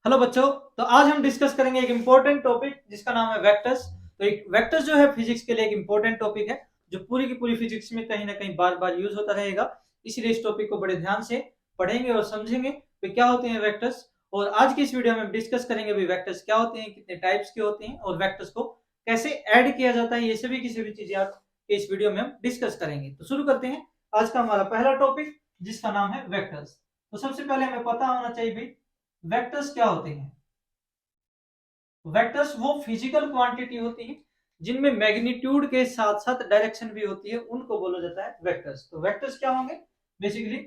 Hello बच्चों। तो आज हम डिस्कस करेंगे एक इम्पोर्टेंट टॉपिक जिसका नाम है वेक्टर्स। तो एक वेक्टर्स जो है फिजिक्स के लिए एक इम्पोर्टेंट टॉपिक है जो पूरी की पूरी फिजिक्स में कहीं ना कहीं बार बार यूज होता रहेगा। इसीलिए इस टॉपिक को बड़े ध्यान से पढ़ेंगे और समझेंगे कि क्या होते हैं वेक्टर्स। और आज की इस वीडियो में हम डिस्कस करेंगे भी वेक्टर्स क्या होते हैं, कितने टाइप्स के होते हैं और वेक्टर्स को कैसे ऐड किया जाता है। ये सभी की सभी चीजें आज के इस वीडियो में हम डिस्कस करेंगे। तो शुरू करते हैं आज का हमारा पहला टॉपिक जिसका नाम है वेक्टर्स। तो सबसे पहले हमें पता होना चाहिए भाई वेक्टर्स क्या होते हैं। वेक्टर्स वो फिजिकल क्वांटिटी होती है जिनमें मैग्नीट्यूड के साथ साथ डायरेक्शन भी होती है, उनको बोला जाता है वेक्टर्स। तो वेक्टर्स क्या होंगे? बेसिकली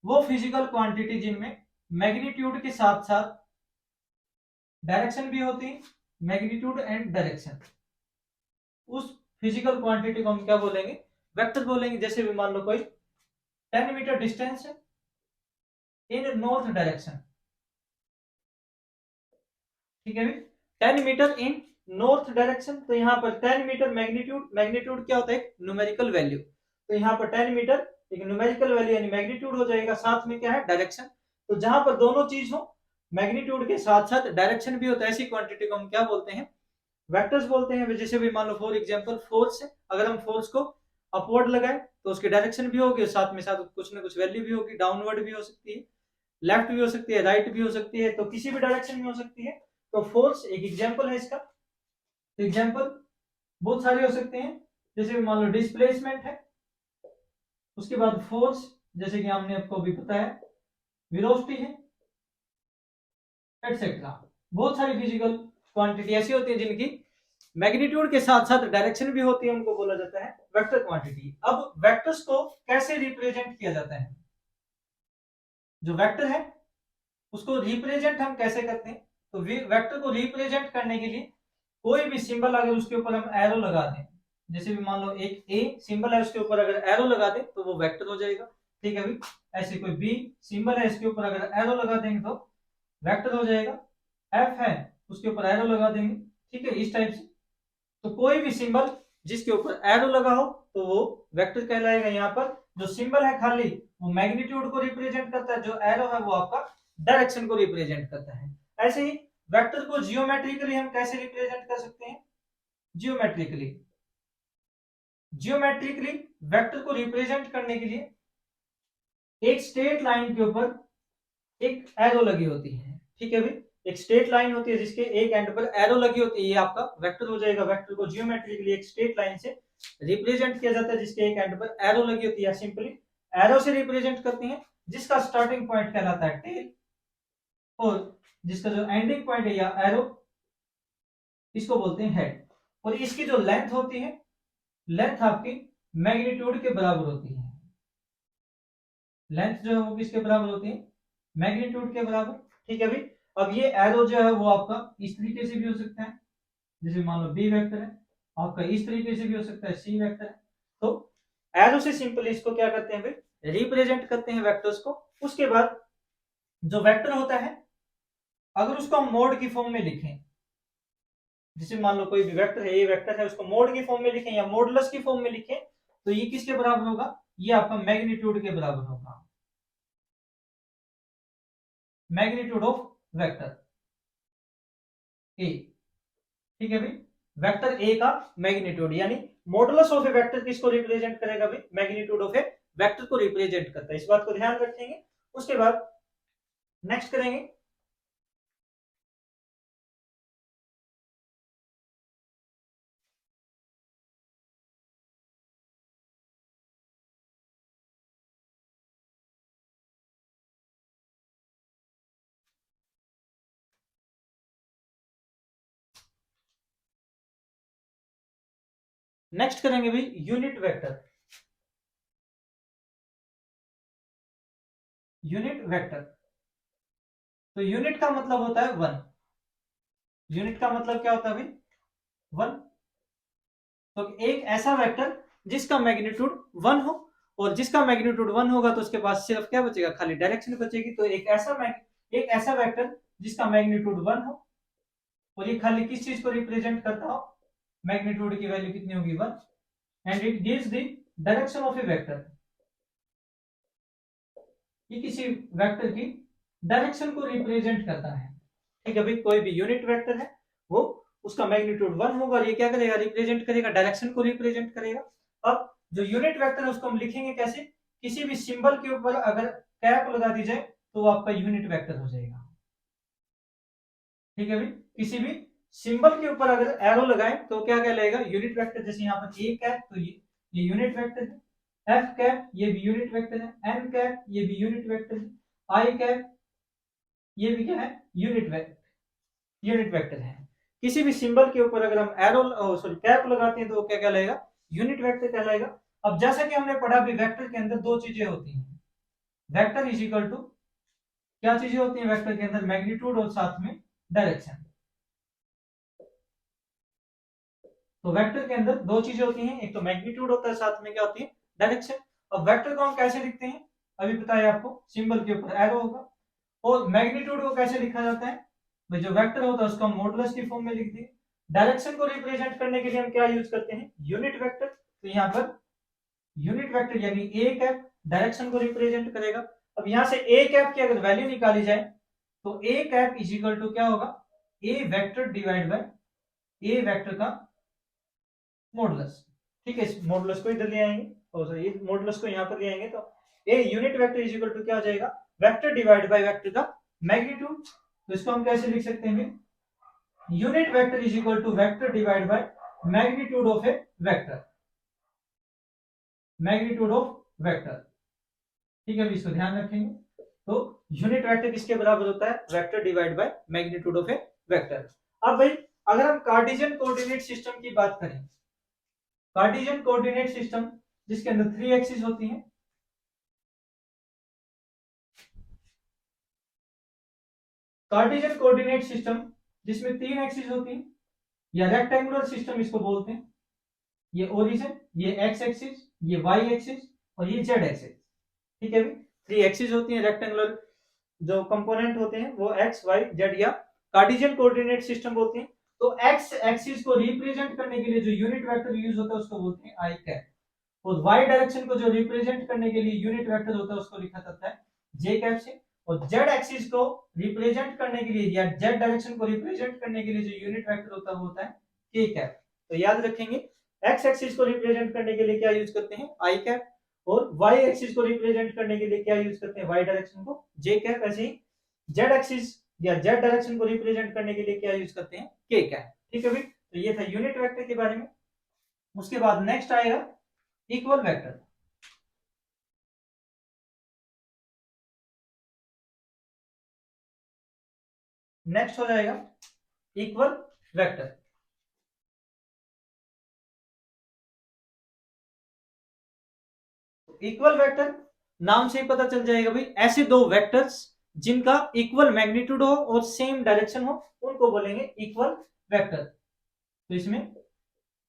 वो फिजिकल क्वांटिटी जिनमें मैग्नीट्यूड के साथ साथ डायरेक्शन भी होती है। मैग्नीट्यूड एंड डायरेक्शन, उस फिजिकल क्वांटिटी को हम क्या बोलेंगे? वेक्टर बोलेंगे। जैसे भी मान लो कोई 10 मीटर डिस्टेंस है इन नॉर्थ डायरेक्शन, ठीक है भी, 10 मीटर इन नॉर्थ डायरेक्शन। तो यहाँ पर 10 मीटर मैग्नीट्यूड, मैग्नीट्यूड क्या होता है? एक न्यूमेरिकल वैल्यू। तो यहाँ पर 10 मीटर एक न्यूमेरिकल वैल्यू यानी मैग्नीट्यूड हो जाएगा, साथ में क्या है? डायरेक्शन। तो जहां पर दोनों चीज हो, मैग्नीट्यूड के साथ साथ डायरेक्शन भी होता है, ऐसी क्वांटिटी को हम क्या बोलते हैं? वेक्टर्स बोलते हैं। जैसे भी मान लो फॉर एग्जांपल फोर्स है, अगर हम फोर्स को अपवर्ड लगाए तो उसकी डायरेक्शन भी होगी, साथ में साथ कुछ ना कुछ वैल्यू भी होगी। डाउनवर्ड भी हो सकती है, लेफ्ट भी हो सकती है, राइट भी हो सकती है, तो किसी भी डायरेक्शन में हो सकती है। तो फोर्स एक एग्जांपल है इसका। तो एग्जांपल बहुत सारे हो सकते हैं। जैसे मान लो डिस्प्लेसमेंट है, उसके बाद फोर्स, जैसे कि हमने आपको अभी पता है वेलोसिटी है, एटसेट्रा। बहुत सारी फिजिकल क्वांटिटी ऐसी होती है जिनकी मैग्नीट्यूड के साथ साथ डायरेक्शन भी होती है, उनको बोला जाता है वेक्टर क्वांटिटी। अब वेक्टर्स को कैसे रिप्रेजेंट किया जाता है? जो वेक्टर है उसको रिप्रेजेंट हम कैसे करते हैं? तो वेक्टर को रिप्रेजेंट करने के लिए कोई भी सिंबल अगर उसके ऊपर हम एरो लगा दें, जैसे भी मान लो एक ए सिंबल है, उसके ऊपर अगर एरो लगा दें तो वो वेक्टर हो जाएगा। ठीक है भाई। ऐसे कोई बी सिंबल है, इसके ऊपर अगर एरो लगा देंगे तो वेक्टर हो जाएगा। एफ है, उसके ऊपर एरो लगा देंगे। ठीक है, इस टाइप से। तो कोई भी सिंबल जिसके ऊपर एरो लगा हो तो वो वेक्टर कहलाएगा। यहाँ पर जो सिंबल है खाली वो मैग्नीट्यूड को रिप्रेजेंट करता है, जो एरो है वो आपका डायरेक्शन को रिप्रेजेंट करता है। ऐसे ही वेक्टर को जियोमेट्रिकली हम कैसे रिप्रेजेंट कर सकते हैं? जियोमेट्रिकली, जियोमेट्रिकली वेक्टर को रिप्रेजेंट करने के लिए एक स्ट्रेट लाइन के ऊपर एक एरो लगी होती है। ठीक है भाई, एक स्ट्रेट लाइन होती है जिसके एक एंड पर एरो लगी होती है, ये आपका वेक्टर हो जाएगा। वेक्टर को जियोमेट्रिकली एक स्ट्रेट लाइन से रिप्रेजेंट किया जाता है जिसके एक एंड पर एरो लगी होती है, या सिंपली एरो से रिप्रेजेंट करते हैं, जिसका स्टार्टिंग पॉइंट कहलाता है टेल और जिसका जो एंडिंग पॉइंट है या एरो, इसको बोलते हैं हेड। और इसकी जो लेंथ होती है, लेंथ आपकी मैग्नीट्यूड के बराबर होती है। लेंथ जो है वो किसके बराबर होती है? मैग्नीट्यूड के बराबर। ठीक है भाई। अब ये एरो जो है वो आपका इस तरीके से भी हो सकता है, जैसे मान लो बी वेक्टर है, आपका इस तरीके से भी हो सकता है, सी वेक्टर है। तो एरो से सिंपली इसको क्या करते हैं भाई? रिप्रेजेंट करते हैं वेक्टर्स को। उसके बाद जो वेक्टर होता है, अगर उसको हम मोड की फॉर्म में लिखें, जैसे मान लो कोई भी वेक्टर है, ये वेक्टर है, उसको मोड की फॉर्म में लिखें या मॉडुलस की फॉर्म में लिखें, तो ये किसके बराबर होगा? ये आपका मैग्नीट्यूड के बराबर होगा। Magnitude of vector A. ठीक है भाई, वेक्टर ए का मैग्नीट्यूड यानी मॉडुलस ऑफ ए वेक्टर किसको रिप्रेजेंट करेगा भाई? मैग्नीट्यूड ऑफ ए वेक्टर को रिप्रेजेंट करता है। इस बात को ध्यान रखेंगे। उसके बाद नेक्स्ट करेंगे नेक्स्ट करेंगे भाई यूनिट वेक्टर। यूनिट वेक्टर, तो यूनिट का मतलब होता है वन। यूनिट का मतलब क्या होता है भाई? वन। तो एक ऐसा वेक्टर जिसका मैग्नीट्यूड वन हो, और जिसका मैग्नीट्यूड वन होगा तो उसके पास सिर्फ क्या बचेगा? खाली डायरेक्शन बचेगी। तो एक ऐसा वेक्टर जिसका मैग्नीट्यूड वन हो और ये खाली किस चीज को रिप्रेजेंट करता हो? मैग्नीट्यूड की वैल्यू कितनी होगी? One. And it gives the direction of A vector. ये किसी वेक्टर की डायरेक्शन को रिप्रेजेंट करता है। ठीक है भाई, कोई भी यूनिट वेक्टर है वो उसका मैग्नीट्यूड 1 होगा और ये क्या करेगा, रिप्रेजेंट करेगा, डायरेक्शन को रिप्रेजेंट करेगा। अब जो यूनिट वेक्टर है उसको हम लिखेंगे कैसे, किसी भी सिंबल के ऊपर अगर कैप लगा दी जाए तो वो आपका यूनिट वेक्टर हो जाएगा। ठीक है भाई, किसी भी सिंबल के ऊपर अगर एरो लगाए तो क्या कहलाएगा, यूनिट वेक्टर। जैसे यहाँ पर ए कैप तो ये यूनिट वेक्टर है, एफ कैप ये भी यूनिट वेक्टर है, एन कैप ये भी यूनिट वेक्टर है, आई कैप ये भी क्या है, यूनिट वेक्टर है। किसी भी सिंबल के ऊपर अगर हम एरो सॉरी कैप लगाते हैं तो वो क्या कहलाएगा, यूनिट वेक्टर कहलाएगा। अब जैसा कि हमने पढ़ा भी, वेक्टर के अंदर दो चीजें होती हैं, वेक्टर इज इक्वल टू, क्या चीजें होती हैं वेक्टर के अंदर, मैग्नीट्यूड और साथ में डायरेक्शन। तो वेक्टर के अंदर दो चीजें होती हैं, एक तो मैग्नीट्यूड होता है, साथ में क्या होती है, डायरेक्शन। अब वेक्टर को हम कैसे लिखते हैं, अभी बताया आपको, सिंबल के ऊपर एरो होगा। और मैग्नीट्यूड को कैसे लिखा जाता है भाई, जो वेक्टर होता है उसको हम मॉडुलस की फॉर्म में लिख दिए। डायरेक्शन को रिप्रेजेंट करने के लिए हम क्या यूज करते हैं, यूनिट वेक्टर। तो यहाँ पर यूनिट वेक्टर यानी ए कैप डायरेक्शन को रिप्रेजेंट करेगा। अब यहाँ से ए कैप की अगर वैल्यू निकाली जाए तो A cap is equal to क्या होगा, A vector divide by A vector का मॉडुलस। ठीक है, इस मॉडुलस को इधर ले आएंगे और ये मॉडुलस को यहाँ पर ले आएंगे तो A unit vector is equal to क्या हो जाएगा, वेक्टर डिवाइड बाय वेक्टर का मैग्नीट्यूड। तो इसको हम कैसे लिख सकते हैं, unit vector is equal to vector divide by magnitude of A vector, magnitude of vector. ठीक है, इसको ध्यान रखेंगे। तो यूनिट वेक्टर किसके बराबर होता है, vector divide by magnitude of A vector. अब भाई अगर हम कार्टेशियन कोऑर्डिनेट सिस्टम की बात करें, कार्टेशियन कोऑर्डिनेट सिस्टम जिसके अंदर 3 एक्सिस होती हैं, कार्टेशियन कोऑर्डिनेट सिस्टम जिसमें 3 एक्सिस होती हैं या रेक्टेंगुलर सिस्टम इसको बोलते हैं, ये ओरिजिन, ये एक्स एक्सिस, ये वाई एक्सिस और ये जेड एक्सिस। ठीक है, 3 एक्सिस होती हैं, रेक्टेंगुलर जो कंपोनेंट होते हैं वो एक्स वाई जेड या कार्टेशियन कोऑर्डिनेट सिस्टम बोलते हैं। तो एक्स एक्सिस को रिप्रेजेंट करने के लिए जो यूनिट वेक्टर यूज होता है उसको बोलते हैं आई कैप। और वाई डायरेक्शन को जो रिप्रेजेंट करने के लिए यूनिट वेक्टर होता है उसको लिखा जाता है जे कैप से। और जेड एक्सिस को रिप्रेजेंट करने के लिए या जेड डायरेक्शन को रिप्रेजेंट करने के लिए जो यूनिट वेक्टर होता है वो होता है के कैप। तो याद रखेंगे, एक्स एक्सिस को रिप्रेजेंट करने के लिए क्या यूज करते हैं, आई कैप। और वाई एक्सिस को रिप्रेजेंट करने के लिए क्या यूज करते हैं, वाई डायरेक्शन को जे कैप। ऐसे ही जेड एक्सिस या जेड डायरेक्शन को रिप्रेजेंट करने के लिए क्या यूज करते हैं, के कैप। ठीक है भाई, तो ये था यूनिट वेक्टर के बारे में। उसके बाद नेक्स्ट आएगा इक्वल वेक्टर। नेक्स्ट हो जाएगा इक्वल वेक्टर। इक्वल वेक्टर नाम से ही पता चल जाएगा भाई, ऐसे दो वेक्टर्स जिनका इक्वल मैग्नीट्यूड हो और सेम डायरेक्शन हो उनको बोलेंगे इक्वल वेक्टर। तो इसमें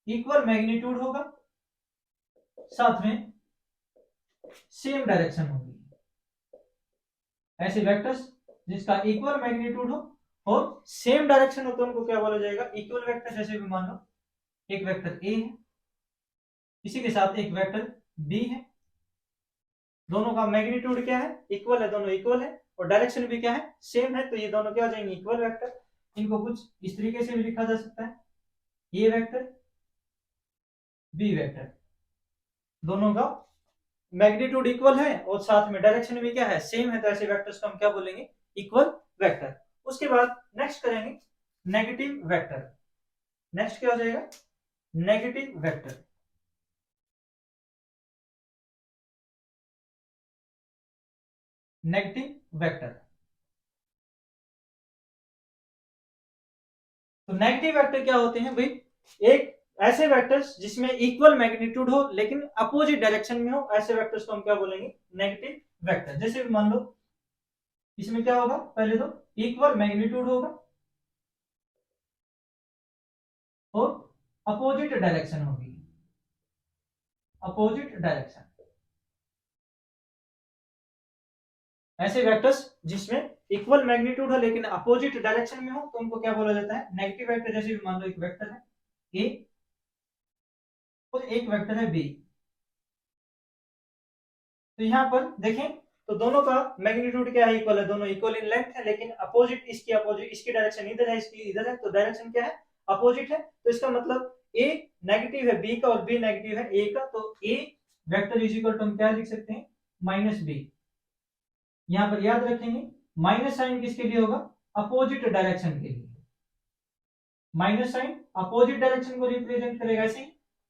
इक्वल मैग्नीट्यूड होगा, साथ में सेम डायरेक्शन होगी। ऐसे वेक्टर्स जिसका इक्वल मैग्नीट्यूड हो और सेम डायरेक्शन हो तो उनको क्या बोला जाएगा, इक्वल वेक्टर। जैसे भी मान लो एक वेक्टर ए है, इसी के साथ एक वेक्टर बी है, दोनों का मैग्नीट्यूड क्या है, इक्वल है, दोनों इक्वल है और डायरेक्शन भी क्या है, सेम है। तो ये दोनों क्या हो जाएंगे, इक्वल वेक्टर। इनको कुछ इस तरीके से भी लिखा जा सकता है, ए वेक्टर बी वेक्टर, दोनों का मैग्नीट्यूड इक्वल है और साथ में डायरेक्शन भी क्या है, सेम है। तो ऐसे वेक्टर्स को हम क्या बोलेंगे, इक्वल वेक्टर। उसके बाद नेक्स्ट करेंगे नेगेटिव वेक्टर। नेक्स्ट क्या हो जाएगा, नेगेटिव वेक्टर। नेगेटिव वेक्टर, तो नेगेटिव वेक्टर क्या होते हैं भाई, एक ऐसे वेक्टर्स जिसमें इक्वल मैग्नीट्यूड हो लेकिन अपोजिट डायरेक्शन में हो, ऐसे वेक्टर्स को हम क्या बोलेंगे, नेगेटिव वेक्टर। जैसे मान लो इसमें क्या होगा, पहले तो इक्वल मैग्नीट्यूड होगा और अपोजिट डायरेक्शन होगी, अपोजिट डायरेक्शन। ऐसे वेक्टर्स जिसमें इक्वल मैग्नीट्यूड हो लेकिन अपोजिट डायरेक्शन में हो तो उनको क्या बोला जाता है, नेगेटिव वेक्टर। जैसे मान लो एक वेक्टर है ए और एक वेक्टर है बी। तो यहां पर देखें तो दोनों का मैग्नीट्यूड क्या है, इक्वल है, दोनों इक्वल इन लेंथ है, लेकिन अपोजिट इसकी डायरेक्शन इधर है, इसकी इधर है, तो डायरेक्शन क्या है, अपोजिट है। तो इसका मतलब ए नेगेटिव है बी का और बी नेगेटिव है ए का, तो ए वेक्टर इज इक्वल टू हम क्या लिख सकते हैं, माइनस बी। यहां पर याद रखेंगे माइनस साइन किसके लिए होगा, अपोजिट डायरेक्शन के लिए, माइनस साइन अपोजिट डायरेक्शन को रिप्रेजेंट करेगा। ऐसे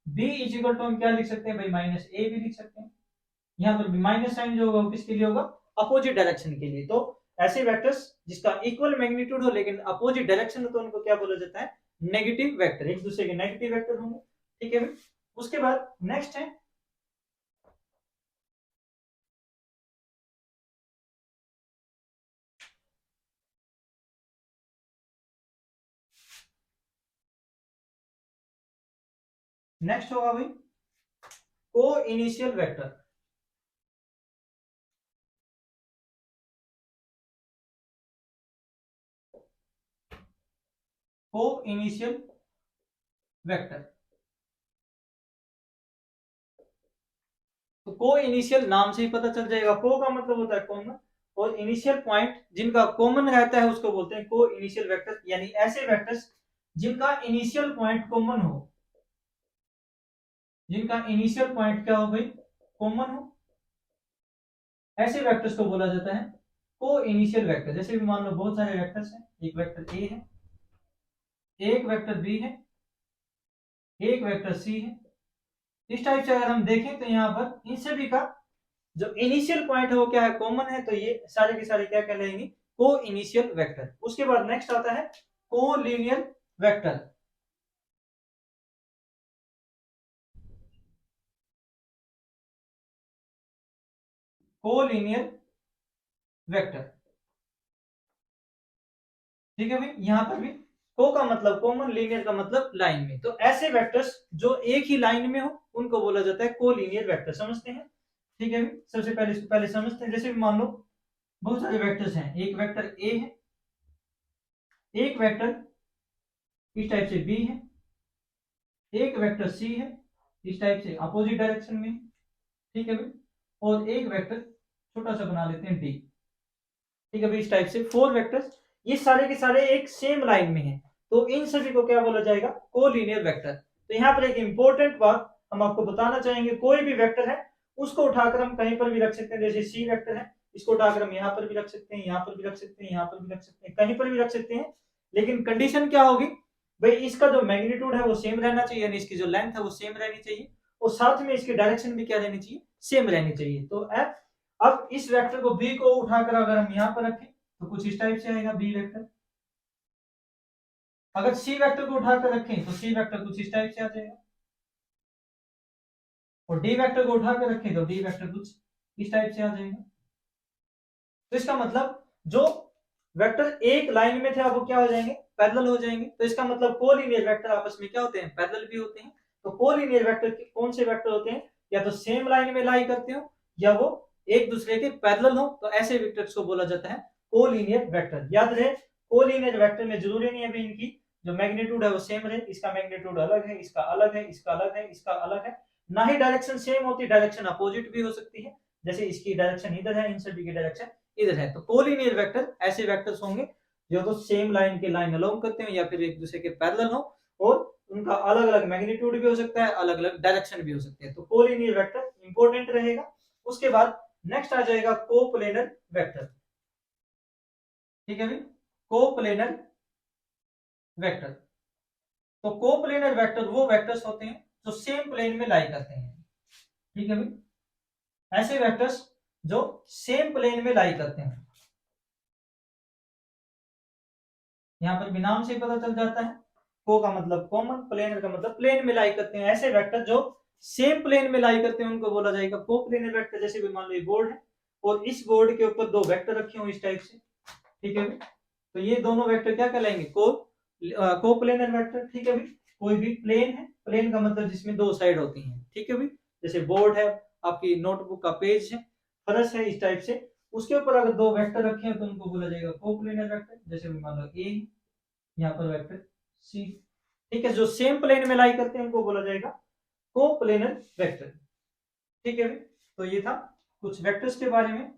बी इज इक्वल टू हम क्या लिख सकते हैं भाई, माइनस ए भी लिख सकते हैं। यहाँ पर माइनस साइन जो होगा किसके लिए होगा, अपोजिट डायरेक्शन के लिए। तो ऐसे वेक्टर्स जिसका इक्वल मैग्नीट्यूड हो लेकिन अपोजिट डायरेक्शन हो, तो उनको क्या बोला जाता है, नेगेटिव वेक्टर, एक दूसरे के नेगेटिव वेक्टर होंगे। ठीक है भाई। उसके बाद नेक्स्ट है नेक्स्ट होगा भाई को इनिशियल वेक्टर। को इनिशियल वेक्टर, तो को इनिशियल नाम से ही पता चल जाएगा, को का मतलब होता है कॉमन, और इनिशियल पॉइंट जिनका कॉमन रहता है उसको बोलते हैं को इनिशियल वेक्टर, यानी ऐसे वेक्टर्स जिनका इनिशियल पॉइंट कॉमन हो, जिनका इनिशियल पॉइंट क्या हो भाई, कॉमन हो, ऐसे वेक्टर्स को बोला जाता है को इनिशियल वेक्टर। जैसे भी मान लो बहुत सारे वेक्टर्स हैं, एक वेक्टर ए है, एक वेक्टर बी है, एक वेक्टर सी है। इस टाइप से अगर हम देखें तो यहाँ पर इन सभी का जो इनिशियल पॉइंट है वो क्या है, कॉमन है, तो ये सारे के सारे क्या कहलाएंगे, को इनिशियल वेक्टर। उसके बाद नेक्स्ट आता है को लीनियर वेक्टर। को लीनियर वेक्टर, ठीक है भाई। यहां पर भी को का मतलब कॉमन, लीनियर का मतलब लाइन में, तो ऐसे वेक्टर्स जो एक ही लाइन में हो उनको बोला जाता है को लीनियर वेक्टर। समझते हैं, ठीक है भाई। सबसे पहले इसको पहले समझते हैं। जैसे भी मान लो बहुत सारे वेक्टर्स हैं, एक वेक्टर ए है, एक वेक्टर इस टाइप से बी है, एक वेक्टर सी है इस टाइप से अपोजिट डायरेक्शन में, ठीक है भाई, और एक वेक्टर छोटा सा बना लेते हैं डी, ठीक है भाई। इस टाइप से 4 वेक्टर्स, ये सारे के सारे एक सेम लाइन में हैं, तो इन सभी को क्या बोला जाएगा, कोलिनियर वेक्टर। तो यहाँ पर एक इंपॉर्टेंट बात हम आपको बताना चाहेंगे, कोई भी वेक्टर है उसको उठाकर हम कहीं पर भी रख सकते हैं। जैसे सी वेक्टर है, इसको उठाकर हम यहाँ पर भी रख सकते हैं, यहाँ पर भी रख सकते हैं, यहाँ पर भी रख सकते हैं, कहीं पर भी रख सकते हैं। लेकिन कंडीशन क्या होगी भाई, इसका जो मैग्नीट्यूड है वो सेम रहना चाहिए, यानी इसकी जो लेंथ है वो सेम रहनी चाहिए, और साथ में इसकी डायरेक्शन भी क्या रहनी चाहिए, सेम रहनी चाहिए। तो अब इस वेक्टर को बी को उठाकर अगर हम यहाँ पर रखें तो कुछ इस टाइप से आएगा बी वेक्टर। अगर सी वेक्टर को उठाकर रखें तो सी वेक्टर कुछ इस टाइप से आ जाएगा, और डी वेक्टर को उठाकर रखें तो डी वेक्टर कुछ इस टाइप से आ जाएगा। तो इसका मतलब जो वेक्टर एक लाइन में थे अब वो क्या हो जाएंगे, पैरेलल हो जाएंगे। तो इसका मतलब कोलिनियर वेक्टर आपस में क्या होते हैं, पैरेलल भी होते हैं। तो कोलिनियर वेक्टर कौन से वेक्टर होते हैं, या तो सेम लाइन में लाई करते हो या वो एक दूसरे के पैरेलल हो, तो ऐसे वेक्टर्स को बोला जाता है कोलिनियर वेक्टर। याद रहे कोलिनियर वेक्टर में जरूरी नहीं है भी इनकी जो मैग्नीट्यूड है वो सेम रहे, इसका मैग्नीट्यूड अलग है, इसका अलग है, इसका अलग है, इसका अलग है। ना ही डायरेक्शन सेम होती, डायरेक्शन अपोजिट भी हो सकती है। जैसे इसकी डायरेक्शन इधर है, इन सभी की डायरेक्शन इधर है। तो कोलिनियर वेक्टर ऐसे वेक्टर्स होंगे जो तो सेम लाइन के लाइन अलोंग करते हो या फिर एक दूसरे के पैरेलल हो, और उनका अलग अलग मैग्नीट्यूड भी हो सकता है, अलग अलग डायरेक्शन भी हो सकते हैं। तो कोलिनियर वेक्टर इंपॉर्टेंट रहेगा। उसके बाद नेक्स्ट आ जाएगा कोप्लेनर वेक्टर, ठीक है भाई, कोप्लेनर वेक्टर। तो कोप्लेनर वेक्टर वो वेक्टर्स होते हैं जो सेम प्लेन में लाई करते हैं, ठीक है भाई। ऐसे वेक्टर्स जो सेम प्लेन में लाई करते हैं, यहां पर भी नाम से पता चल जाता है, को का मतलब कॉमन, प्लेनर का मतलब प्लेन में लाई करते हैं। ऐसे वेक्टर जो सेम प्लेन में लाई करते हैं उनको बोला जाएगा कोप्लेनर वेक्टर। जैसे भी मान लो ये बोर्ड है और इस बोर्ड के ऊपर 2 वेक्टर रखे हो इस टाइप से, ठीक है भाई, तो ये दोनों वेक्टर क्या कहलाएंगे, कोप्लेनर वेक्टर, ठीक है भाई। कोई भी प्लेन है, प्लेन का मतलब जिसमें 2 साइड होती हैं, ठीक है भाई। जैसे बोर्ड है, आपकी नोटबुक का पेज है, फर्श है, इस टाइप से उसके ऊपर अगर 2 वेक्टर रखे हैं तो उनको बोला जाएगा कोप्लेनर वेक्टर। जैसे मान लो ए, यहाँ पर वेक्टर सी, ठीक है, जो सेम प्लेन में लाई करते हैं उनको बोला जाएगा कोप्लेनर वेक्टर, ठीक है भाई। तो ये था कुछ वेक्टर्स के बारे में।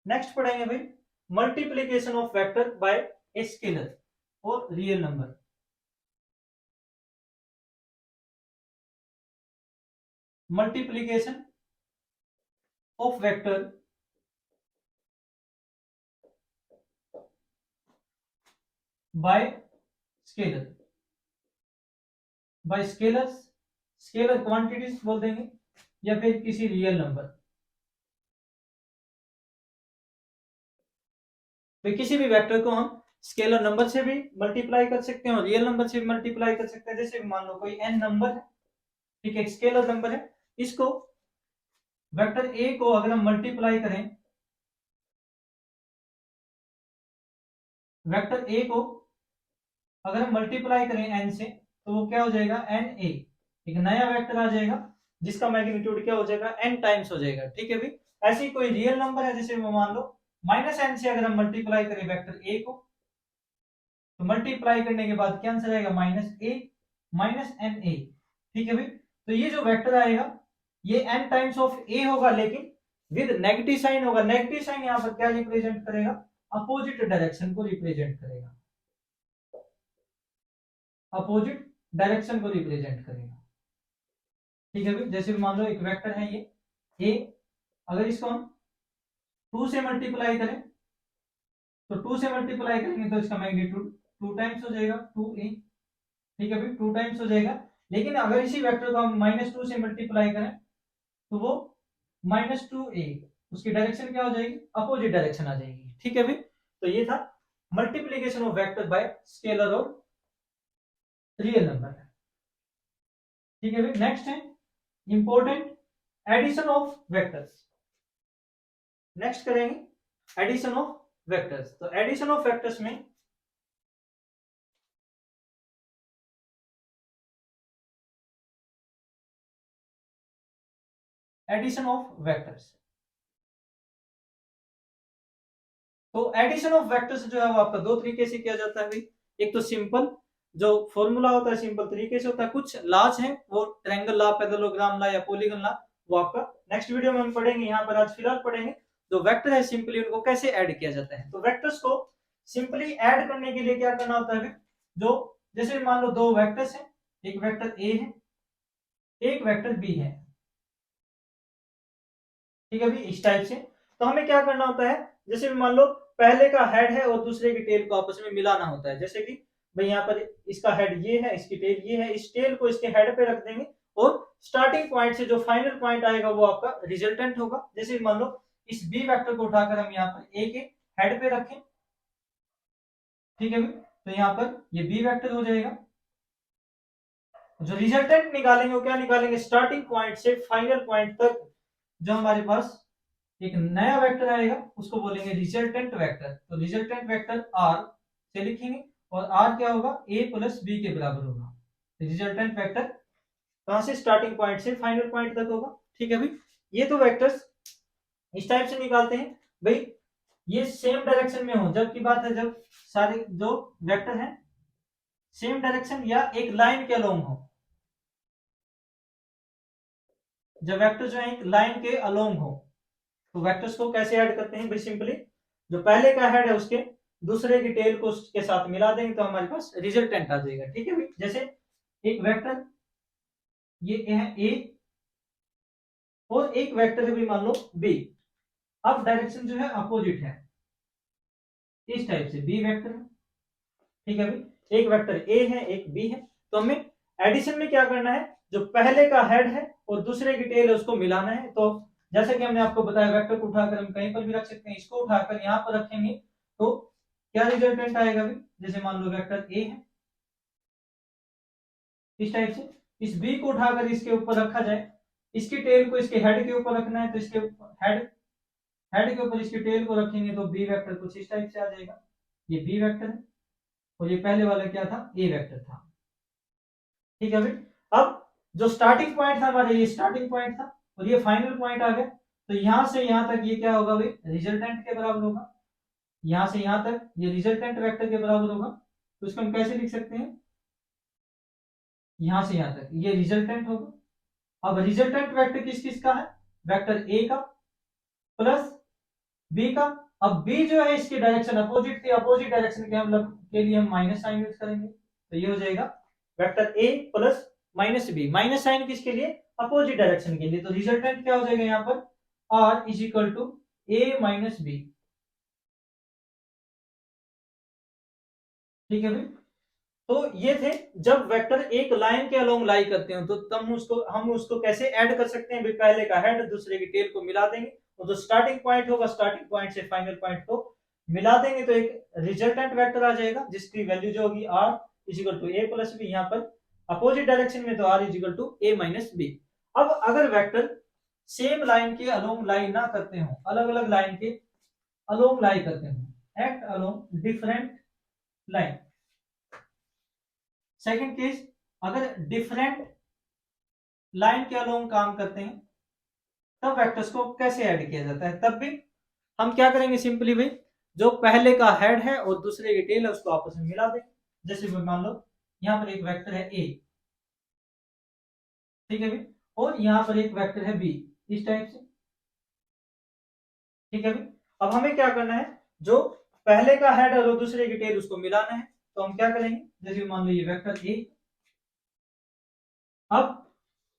नेक्स्ट पढ़ेंगे भाई multiplication of vector by a scalar और real number. Multiplication of vector by scalar, by scalars, scalar quantities बोल देंगे या फिर किसी रियल नंबर। तो किसी भी वेक्टर को हम स्केलर नंबर से भी मल्टीप्लाई कर सकते हैं और रियल नंबर से भी मल्टीप्लाई कर सकते हैं। जैसे मान लो कोई n नंबर है, ठीक है, एक स्केलर नंबर है, इसको वेक्टर ए को अगर हम मल्टीप्लाई करें, वेक्टर ए को अगर हम मल्टीप्लाई करें n से, तो वो क्या हो जाएगा n a, एक नया वेक्टर आ जाएगा जिसका मैग्नीट्यूड क्या हो जाएगा n टाइम्स हो जाएगा। ठीक है भाई, ऐसे ही कोई रियल नंबर है, जैसे मान लो -n से अगर हम मल्टीप्लाई करें वेक्टर ए को, तो मल्टीप्लाई करने के बाद क्या आंसर आएगा -a -na। ठीक है भाई, तो ये जो वेक्टर आएगा ये n टाइम्स ऑफ a होगा, लेकिन विद नेगेटिव साइन होगा। नेगेटिव साइन यहाँ पर क्या रिप्रेजेंट करेगा, अपोजिट डायरेक्शन को रिप्रेजेंट करेगा, अपोजिट डायरेक्शन को रिप्रेजेंट करेगा। ठीक है भाई, जैसे मान लो एक वेक्टर है ये a, अगर इसको हम 2 से मल्टीप्लाई करें, तो 2 से मल्टीप्लाई करेंगे तो इसका मैग्नीट्यूड 2 टाइम्स हो जाएगा 2a। ठीक है भाई, 2 टाइम्स हो जाएगा। लेकिन अगर इसी वेक्टर को हम -2 से मल्टीप्लाई करें तो वो -2a, उसकी डायरेक्शन क्या हो जाएगी, अपोजिट डायरेक्शन आ जाएगी। ठीक है भाई, तो ये था multiplication of vector by scalar और रियल नंबर। ठीक है भाई, नेक्स्ट है important addition of vectors. Next करेंगे एडिशन ऑफ वेक्टर्स। तो एडिशन ऑफ वेक्टर्स में एडिशन ऑफ वेक्टर्स, तो एडिशन ऑफ वेक्टर्स जो है वो आपका दो तरीके से किया जाता है भाई। एक तो सिंपल जो फॉर्मूला होता है सिंपल तरीके से होता है, कुछ लॉज है वो ट्रायंगल लॉ, पैरेललोग्राम लॉ या पॉलीगन लॉ, वो आपका नेक्स्ट वीडियो में हम पढ़ेंगे। यहाँ पर आज फिलहाल पढ़ेंगे जो वेक्टर है सिंपली उनको कैसे ऐड किया जाता है। तो वेक्टर्स को सिंपली ऐड करने के लिए क्या करना होता है, जो जैसे मान लो दो वेक्टर्स हैं, एक वेक्टर ए है एक वेक्टर बी है। ठीक है भाई, इस टाइप से तो हमें क्या करना होता है, जैसे मान लो पहले का हेड है और दूसरे की टेल को आपस में मिलाना होता है। जैसे कि भाई यहाँ पर इसका हेड ये है, इसकी टेल ये है, इस टेल को इसके हेड पे रख देंगे और स्टार्टिंग पॉइंट से जो फाइनल पॉइंट आएगा वो आपका रिजल्टेंट होगा। जैसे मान लो इस बी वेक्टर को उठाकर हम यहाँ पर ए के हेड पे रखें, ठीक है भाई, तो यहाँ पर ये बी वेक्टर हो जाएगा। जो रिजल्टेंट निकालेंगे वो क्या निकालेंगे, स्टार्टिंग पॉइंट से फाइनल पॉइंट तक जो हमारे पास एक नया वेक्टर आएगा उसको बोलेंगे रिजल्टेंट वेक्टर। तो रिजल्टेंट वेक्टर आर से लिखेंगे और आर क्या होगा, ए प्लस बी के बराबर होगा। रिजल्टेंट वेक्टर कहां से, स्टार्टिंग पॉइंट से फाइनल पॉइंट तक होगा। ठीक है भाई, ये तो वेक्टर्स इस टाइप से निकालते हैं भाई, ये सेम डायरेक्शन में हो। जब की बात है जब सारे जो वेक्टर हैं सेम डायरेक्शन या एक लाइन के अलोंग हो, जब वेक्टर जो है एक लाइन के अलोंग हो, तो वेक्टर्स को कैसे ऐड करते हैं भाई, सिंपली जो पहले का हेड है उसके दूसरे की टेल को उसके साथ मिला देंगे तो हमारे पास रिजल्टेंट आ जाएगा। ठीक है भाई, जैसे एक वेक्टर ये है ए और एक वेक्टर है भी मान लो बी, अब डायरेक्शन जो है अपोजिट है, इस टाइप से बी वेक्टर है। ठीक है भाई, एक वेक्टर ए है एक बी है, तो हमें एडिशन में क्या करना है, जो पहले का हेड है और दूसरे की टेल है उसको मिलाना है। तो जैसे कि हमने आपको बताया वेक्टर को उठाकर हम कहीं पर भी रख सकते हैं, इसको उठाकर यहाँ पर रखेंगे तो क्या रिजल्टेंट आएगा भाई, जैसे मान लो वेक्टर ए है इस टाइप से, इस बी को उठाकर इसके ऊपर रखा जाए, इसकी टेल को इसके हेड के ऊपर रखना है तो इसके हेड हेड के ऊपर इसकी टेल को रखेंगे तो बी वेक्टर कुछ इस टाइप से आ जाएगा। ये बी वेक्टर है और ये पहले वाला क्या था, ए वेक्टर था। ठीक है भाई, अब जो स्टार्टिंग पॉइंट था हमारे, ये स्टार्टिंग पॉइंट था और ये फाइनल पॉइंट आ गया, तो यहां से यहां तक ये क्या होगा भाई, रिजल्टेंट के बराबर होगा। यहां से यहां तक ये रिजल्टेंट वेक्टर के बराबर होगा। तो इसको हम कैसे लिख सकते हैं, यहां से यहां तक ये रिजल्टेंट होगा। अब रिजल्टेंट वेक्टर किस किस का है, वेक्टर ए का प्लस बी का। अब बी जो है इसकी डायरेक्शन अपोजिट थी, अपोजिट डायरेक्शन के हम के लिए हम माइनस साइन यूज करेंगे, तो ये हो जाएगा vector A plus minus B. Minus sign किसके लिए? अपोजिट डायरेक्शन के लिए। तो रिजल्टेंट क्या हो जाएगा यहाँ पर? R is equal to A minus B. ठीक है भाई। तो ये थे जब वेक्टर एक लाइन के अलोंग लाई करते हो तो तब हम उसको कैसे ऐड कर सकते हैं। पहले का हेड दूसरे की टेल को मिला देंगे, और जो स्टार्टिंग पॉइंट होगा स्टार्टिंग पॉइंट से फाइनल पॉइंट को मिला देंगे तो एक रिजल्टेंट वेक्टर आ जाएगा जिसकी वैल्यू जो होगी R is equal to A plus B. यहाँ पर अपोजिट डायरेक्शन में तो R is equal to A minus B. अब अगर वेक्टर सेम लाइन के अलोंग लाई ना करते हो, अलग अलग लाइन के अलोंग लाई करते हो, act along different line. Second case, अगर डिफरेंट लाइन के अलोंग काम करते हैं तब वेक्टर्स को कैसे ऐड किया जाता है। तब भी हम क्या करेंगे, सिंपली भाई जो पहले का हेड है और दूसरे की टेल है उसको आपस में मिला देंगे। जैसे मान लो यहाँ पर एक वेक्टर है ए, ठीक है भाई, और यहाँ पर एक वेक्टर है बी, इस टाइप से। ठीक है भाई। अब हमें क्या करना है, जो पहले का हेड और दूसरे की टेल उसको मिलाना है। तो हम क्या करेंगे, जैसे मान लो ये वेक्टर ए, अब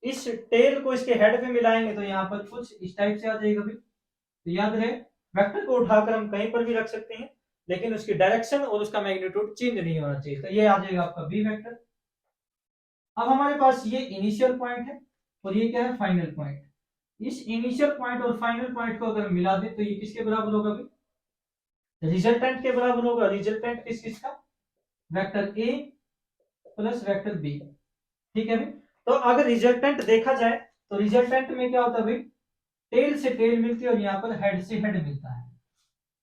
इस टेल को इसके हेड पे मिलाएंगे तो यहाँ पर कुछ इस टाइप से आ जाएगा भाई। तो याद रहे वेक्टर को उठाकर हम कहीं पर भी रख सकते हैं लेकिन उसकी डायरेक्शन और उसका मैग्नीट्यूड चेंज नहीं होना चाहिए। तो ये आ जाएगा आपका बी वेक्टर। अब हमारे पास ये इनिशियल पॉइंट है और ये क्या है, फाइनल पॉइंट। इस इनिशियल पॉइंट और फाइनल पॉइंट को अगर मिला दे तो ये किसके बराबर होगा भाई? रिजल्टेंट के बराबर होगा। रिजल्टेंट किसका? Vector A plus vector B. ठीक है भाई। तो अगर रिजल्टेंट देखा जाए तो रिजल्टेंट में क्या होता है भाई, टेल से टेल मिलती है और यहाँ पर हेड से हेड मिलता है।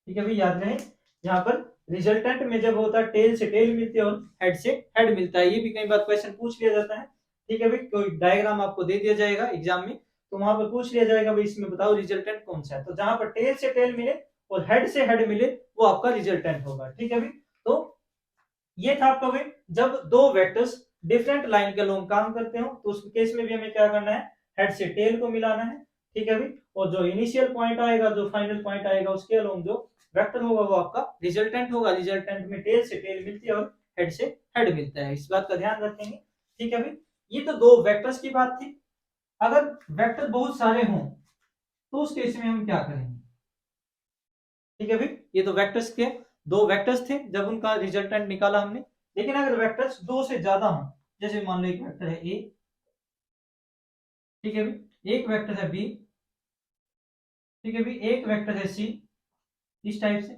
ठीक है भाई, याद रहे यहाँ पर रिजल्टेंट में जब होता है टेल से टेल मिलती है और हेड से हेड मिलता है। ये भी कई बार क्वेश्चन पूछ लिया जाता है। ठीक है भाई, कोई डायग्राम आपको दे दिया जाएगा एग्जाम में तो वहां पर पूछ लिया जाएगा भाई इसमें बताओ रिजल्टेंट कौन सा है। तो जहां पर टेल से टेल मिले और हेड से हेड मिले वो आपका रिजल्टेंट होगा। ठीक है भाई। तो ये था आपका भाई जब दो वेक्टर्स डिफरेंट लाइन के अलोंग काम करते हो तो उस केस में भी हमें क्या करना है, हेड से टेल को मिलाना है। ठीक है भाई। और जो इनिशियल पॉइंट आएगा जो फाइनल पॉइंट आएगा उसके अलोंग जो वेक्टर होगा वो आपका रिजल्टेंट होगा। रिजल्टेंट में टेल से टेल मिलती है और हेड से हेड मिलता है, इस बात का ध्यान रखेंगे। ठीक है भाई। ये तो दो वेक्टर्स की बात थी। अगर वेक्टर बहुत सारे हों तो उस केस में हम क्या करेंगे। ठीक है भाई, ये तो वेक्टर्स के दो वेक्टर्स थे जब उनका रिजल्टेंट निकाला हमने। लेकिन अगर वेक्टर्स दो से ज्यादा हों, जैसे मान लो एक वेक्टर है ए, ठीक है भाई, एक वेक्टर है बी, ठीक है भाई, एक वेक्टर है सी, इस टाइप से,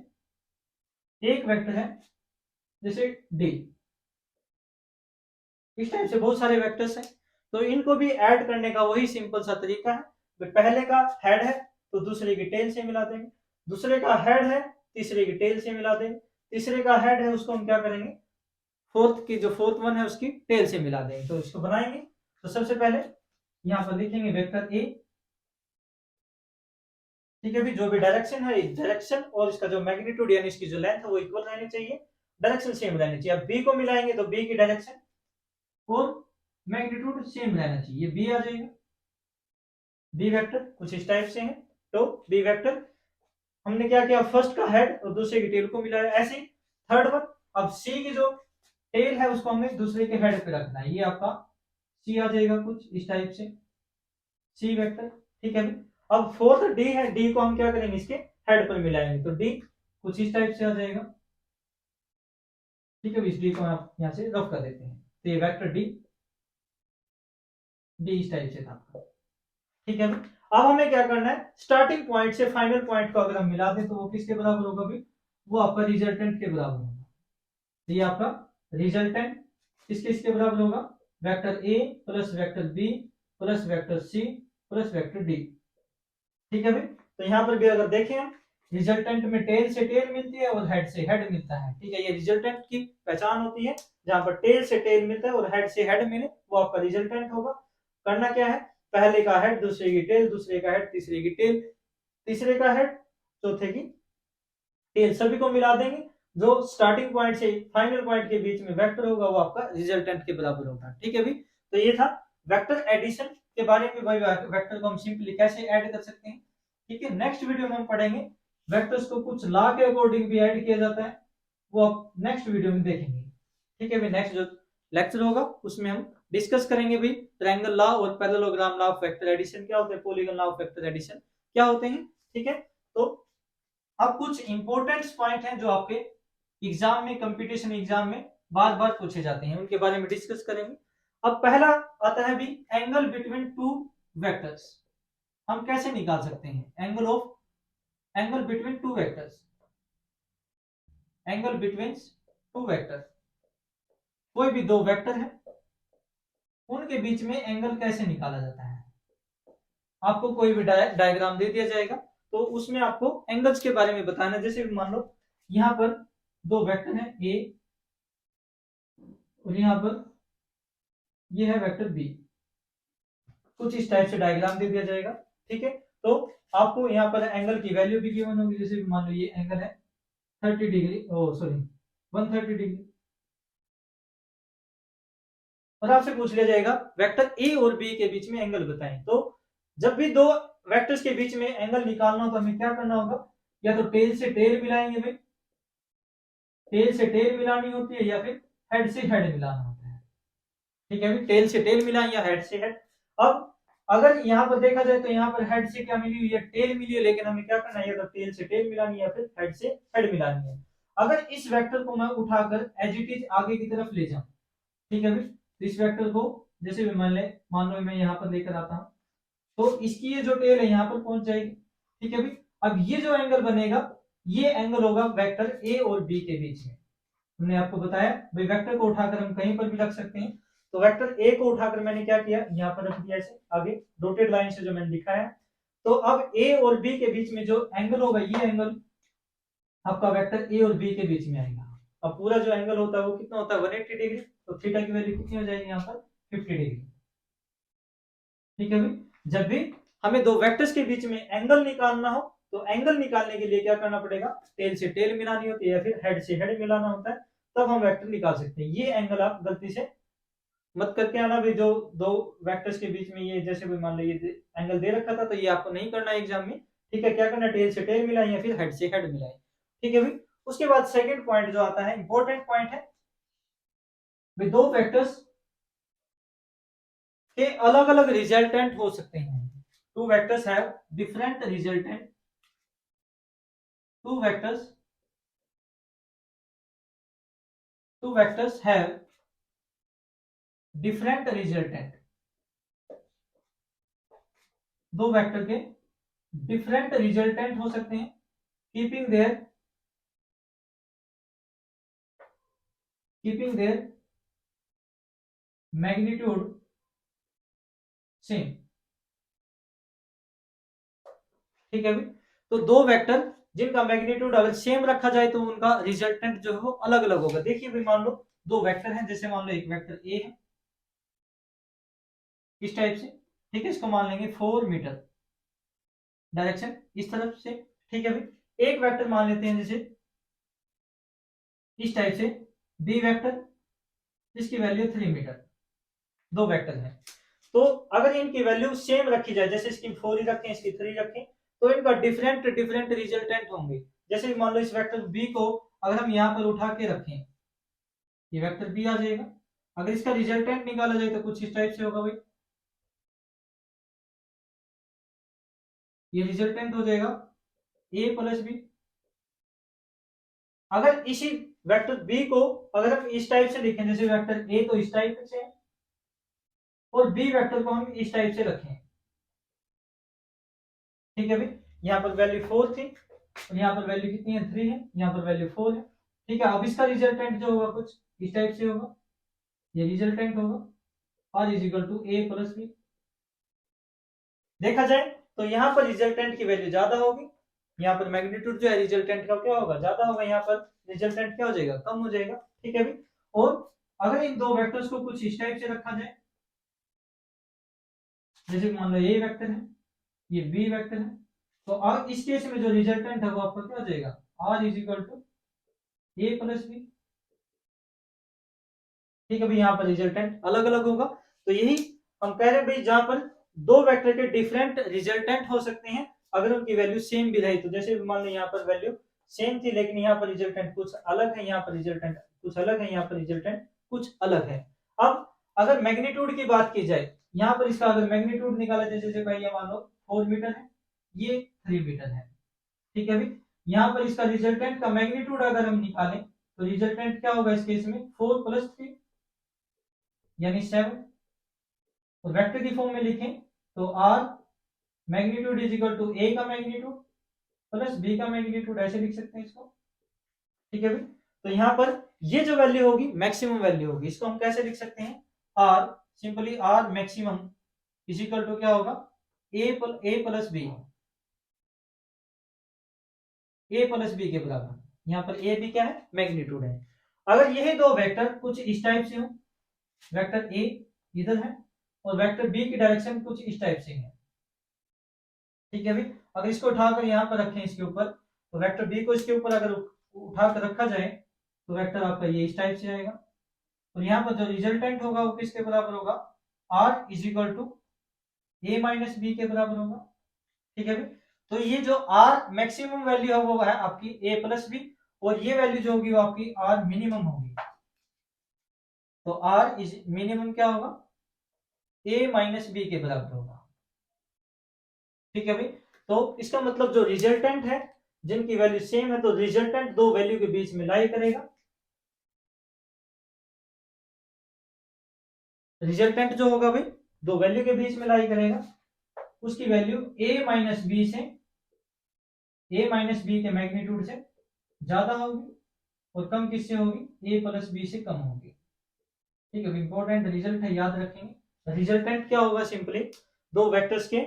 एक वेक्टर है जैसे डी, इस टाइप से बहुत सारे वेक्टर्स हैं। तो इनको भी ऐड करने का वही सिंपल सा तरीका है। पहले का हेड है तो दूसरे की टेल से मिला देंगे, दूसरे का हेड है तीसरे की टेल से मिला देंगे, तीसरे का हेड है उसको हम क्या करेंगे, फोर्थ की जो फोर्थ वन है उसकी टेल से मिला देंगे। तो इसको बनाएंगे तो सबसे पहले यहाँ पर लिखेंगे वेक्टर ए। ठीक है भी, जो भी डायरेक्शन है डायरेक्शन और इसका जो मैग्नीट्यूड यानी इसकी जो लेंथ है वो इक्वल रहनी चाहिए, डायरेक्शन सेम रहनी चाहिए। अब बी को मिलाएंगे तो बी की डायरेक्शन और मैग्नीट्यूड सेम रहना चाहिए, बी आ जाएगा। बी वेक्टर कुछ इस टाइप से है। तो बी वेक्टर हमने क्या किया, फर्स्ट का हेड और दूसरे की टेल को मिलाया। ऐसे ही थर्ड वन, अब सी की जो टेल है उसको हमें दूसरे के हेड पे रखना है, ये आपका सी आ जाएगा कुछ इस टाइप से, सी वेक्टर। ठीक है। अब फोर्थ डी है, डी को हम क्या करेंगे, इसके हेड पर मिलाएंगे तो डी कुछ इस टाइप से आ जाएगा। ठीक है, इस डी को आप यहाँ से रफ कर देते हैं तो ये वेक्टर डी, डी इस टाइप से था। ठीक है। अब हमें क्या करना है, स्टार्टिंग पॉइंट से फाइनल पॉइंट को अगर हम मिला दें तो वो किसके बराबर होगा भाई, वो आपका रिजल्टेंट के बराबर होगा। तो ये आपका रिजल्टेंट किसके बराबर होगा, vector A plus vector B plus vector C plus vector D. ठीक है भाई। तो यहाँ पर भी अगर देखें हम, रिजल्टेंट में टेल से टेल मिलती है और हेड से हेड मिलता है। ठीक है, ये रिजल्टेंट की पहचान होती है, जहां पर टेल से टेल मिलता है और हेड से हेड मिले वो आपका रिजल्टेंट होगा। करना क्या है, पहले का हेड दूसरे की टेल, दूसरे का हेड तीसरे की टेल, तीसरे का हेड चौथे की टेल, सभी को मिला देंगे। जो स्टार्टिंग पॉइंट से फाइनल पॉइंट के बीच में वेक्टर होगा वो आपका रिजल्टेंट के बराबर होगा। ठीक है भाई। तो ये था वेक्टर एडिशन के बारे में, भाई वेक्टर को हम सिंपली कैसे ऐड कर सकते हैं। ठीक है, नेक्स्ट वीडियो में हम पढ़ेंगे वेक्टर्स को कुछ लॉ के अकॉर्डिंग भी ऐड किया जाता है, वो आप नेक्स्ट वीडियो में देखेंगे। ठीक है भाई, नेक्स्ट जो लेक्चर होगा उसमें हम डिस्कस करेंगे भाई ट्रायंगल लॉ और parallelogram law of vector addition क्या होते हैं, polygon law of vector addition क्या होते हैं। ठीक है, तो अब कुछ इंपॉर्टेंट पॉइंट हैं जो आपके एग्जाम में, कंपटीशन एग्जाम में बार बार पूछे जाते हैं, उनके बारे में डिस्कस करेंगे। अब पहला आता है भी एंगल बिटवीन टू वेक्टर्स। हम कैसे निकाल सकते हैं angle between two vectors. Angle between two vector, कोई भी दो वेक्टर है उनके बीच में एंगल कैसे निकाला जाता है। आपको कोई भी डायग्राम दे दिया जाएगा तो उसमें आपको एंगल्स के बारे में बताना है। जैसे मान लो यहां पर दो वेक्टर हैं ए और यहां पर ये है वेक्टर बी, कुछ इस टाइप से डायग्राम दे दिया जाएगा। ठीक है, तो आपको यहाँ पर एंगल की वैल्यू भी गिवन होगी। जैसे मान लो ये एंगल है 30 डिग्री, ओ सॉरी 130 डिग्री, और आपसे पूछ लिया जाएगा वेक्टर ए और बी के बीच में एंगल बताएं। तो जब भी दो वेक्टर्स के बीच में एंगल निकालना हो तो हमें क्या करना होगा, या तो टेल से टेल मिलाएंगे भाई, टेल से टेल मिलानी होती है, या फिर हेड से हेड मिलाना होता है। ठीक है, टेल से टेल मिलाएं या हेड से हेड। अब अगर यहाँ पर देखा जाए तो यहाँ पर हेड से क्या मिली हुई है, टेल मिली है, लेकिन हमें क्या करना है, या तो टेल से टेल मिलानी है या फिर हेड से हेड मिलानी है। अगर इस वेक्टर को मैं उठाकर एज इट इज आगे की तरफ ले जाऊं, ठीक है भाई, तो इस वेक्टर को जैसे भी मान लो मैं यहाँ पर लेकर आता हूँ, तो इसकी ये जो टेल है यहाँ पर पहुंच जाएगी। ठीक है भाई, अब ये जो एंगल बनेगा ये एंगल होगा वेक्टर ए और बी के बीच में। हमने आपको बताया भाई वेक्टर को उठाकर हम कहीं पर भी रख सकते हैं, तो वेक्टर ए को उठाकर मैंने क्या किया, यहाँ पर रख दिया ऐसे आगे डॉटेड लाइन से जो मैंने दिखाया। तो अब ए और बी के बीच में जो एंगल होगा ये एंगल आपका वेक्टर ए और बी के बीच में आएगा। अब पूरा जो एंगल होता है वो कितना होता है 180 डिग्री, तो थीटा की वैल्यू कितनी हो जाएगी यहाँ पर 50 डिग्री। ठीक है भाई, जब भी हमें दो वेक्टर्स के बीच में एंगल निकालना हो तो एंगल निकालने के लिए क्या करना पड़ेगा, टेल से टेल मिलानी होती है या फिर हेड से हेड मिलाना होता है, तब हम वेक्टर निकाल सकते हैं। ये एंगल आप गलती से मत करके आना भी, जो दो वेक्टर्स के बीच में ये जैसे भी मान लो ये एंगल दे रखा था तो ये आपको नहीं करना है एग्जाम में। ठीक है, क्या करना, टेल से टेल मिलाएं या फिर हेड से हेड मिलाएं। ठीक है भाई, उसके बाद सेकंड पॉइंट जो आता है इंपॉर्टेंट पॉइंट है, भाई दो वेक्टर्स के अलग अलग रिजल्टेंट हो सकते हैं। Two vectors have different resultant, two vectors have different resultant, दो वेक्टर के डिफरेंट रिजल्टेंट हो सकते हैं, कीपिंग देयर मैग्नीट्यूड सेम। ठीक है भाई, तो दो वेक्टर जिनका मैग्नीट्यूड अगर सेम रखा जाए तो उनका रिजल्टेंट जो है वो अलग अलग होगा। देखिए भाई, मान लो दो वेक्टर हैं, जैसे मान लो एक वेक्टर ए है इस टाइप से, ठीक है, इसको मान लेंगे 4 मीटर डायरेक्शन इस तरफ से। ठीक है भाई, एक वेक्टर मान लेते हैं जैसे इस टाइप से बी वेक्टर, इसकी वैल्यू 3 मीटर, दो वेक्टर हैं। तो अगर इनकी वैल्यू सेम रखी जाए, जैसे इसकी 4 ही रखें इसकी 3 रखें, तो इनका डिफरेंट डिफरेंट रिजल्टेंट होंगे। जैसे मान लो इस वेक्टर बी को अगर हम यहाँ पर उठा के रखें, ये वेक्टर बी आ जाएगा। अगर इसका रिजल्टेंट निकाला जाए तो कुछ इस टाइप से होगा भाई, ये रिजल्टेंट हो जाएगा ए प्लस बी। अगर इसी वेक्टर बी को अगर हम इस टाइप से लिखें, जैसे वेक्टर ए तो इस टाइप से और बी वेक्टर को हम इस टाइप से रखें, ठीक है भाई, यहाँ पर वैल्यू 4 थी और यहाँ पर वैल्यू कितनी है 3 है, यहाँ पर वैल्यू 4 है। ठीक है, अब इसका रिजल्टेंट जो होगा कुछ इस टाइप से होगा, ये रिजल्टेंट होगा r is equal to A plus B. देखा जाए तो यहाँ पर रिजल्टेंट की वैल्यू ज्यादा होगी, यहाँ पर मैग्नीट्यूड जो है रिजल्टेंट का क्या होगा, ज्यादा होगा, यहाँ पर रिजल्टेंट क्या हो जाएगा, कम हो जाएगा। ठीक है भाई, और अगर इन दो वेक्टर्स को कुछ इस टाइप से रखा जाए, जैसे मान लो ये वेक्टर है ये बी वेक्टर है, तो अब इस केस में जो रिजल्टेंट है वो आपका क्या हो जाएगा, r is equal to A plus B. ठीक है भाई, यहाँ पर रिजल्टेंट अलग अलग होगा। तो यही हम कह रहे हैं भाई, जहां पर दो वेक्टर के डिफरेंट रिजल्टेंट हो सकते हैं, अगर उनकी वैल्यू सेम भी रही, तो जैसे मान लो यहाँ पर वैल्यू सेम थी लेकिन यहाँ पर रिजल्टेंट कुछ अलग है, यहाँ पर रिजल्टेंट कुछ अलग है, यहाँ पर रिजल्टेंट कुछ अलग है। अब अगर मैग्नीट्यूड की बात की जाए, यहाँ पर इसका अगर मैग्नीट्यूड निकाला जाए, जैसे भाई ये मान लो 4 मीटर है, ये 3 मीटर है, ठीक है भाई। यहाँ पर इसका रिजल्टेंट का मैग्नीट्यूड अगर हम निकालें तो रिजल्टेंट क्या होगा इस केस में, 4 + 3 यानी 7। तो वेक्टर की फॉर्म में लिखें तो R magnitude is equal to A का मैग्नीट्यूड प्लस बी का मैग्नीट्यूड, ऐसे लिख सकते हैं इसको, ठीक है भाई। तो यहाँ पर ये जो वैल्यू होगी मैक्सिमम वैल्यू होगी, इसको हम कैसे लिख सकते हैं, R simply R maximum is equal to क्या होगा, A plus B, A plus B के बराबर। यहाँ पर ए बी क्या है, मैग्नीट्यूड है। अगर यही दो वेक्टर कुछ इस टाइप से हो, वेक्टर ए इधर है और वेक्टर बी की डायरेक्शन कुछ इस टाइप से है, ठीक है भाई। अगर इसको उठाकर यहाँ पर रखें इसके ऊपर, तो वेक्टर बी को इसके ऊपर अगर उठाकर रखा जाए तो वेक्टर आपका ये इस टाइप से आएगा, और यहाँ पर जो रिजल्टेंट होगा वो किसके बराबर होगा, R is equal to A minus B के बराबर होगा, ठीक है भाई। तो ये जो आर मैक्सिमम वैल्यू है वो है आपकी ए प्लस बी, और ये वैल्यू जो होगी वो आपकी आर मिनिमम होगी। तो आर इज मिनिमम क्या होगा, ए माइनस बी के बराबर होगा, ठीक है भाई। तो इसका मतलब जो रिजल्टेंट है जिनकी वैल्यू सेम है, तो रिजल्टेंट दो वैल्यू के बीच में लाई करेगा। रिजल्टेंट जो होगा भाई दो वैल्यू के बीच में लाई करेगा, उसकी वैल्यू a माइनस बी से, a माइनस बी के मैग्नीट्यूड से ज्यादा होगी और कम किससे होगी, a प्लस बी से कम होगी, ठीक है। इंपॉर्टेंट रिजल्ट है, याद रखेंगे। रिजल्टेंट क्या होगा, सिंपली दो वेक्टर्स के